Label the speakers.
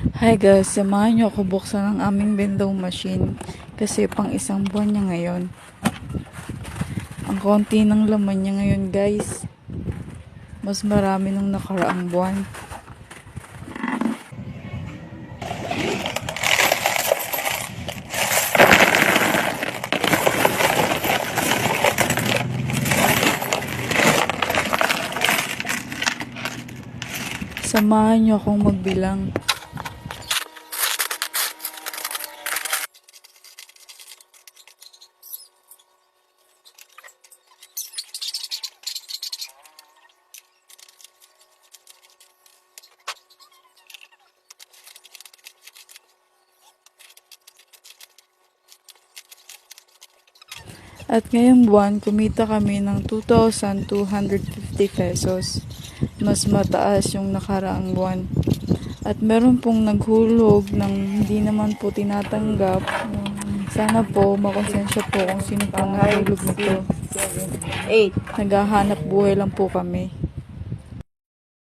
Speaker 1: Hi guys, samahan niyo ako buksan ang aming window machine kasi pang isang buwan niya ngayon. Ang konti ng laman niya ngayon guys. Mas marami nung nakaraang buwan. Samahan niyo akong magbilang. At ngayong buwan, kumita kami ng 2,250 pesos. Mas mataas yung nakaraang buwan. At meron pong naghulog ng hindi naman po tinatanggap. Sana po, makonsensya po kung sino pong naghulog nito.
Speaker 2: 8.
Speaker 1: Naghahanap buhay lang po kami.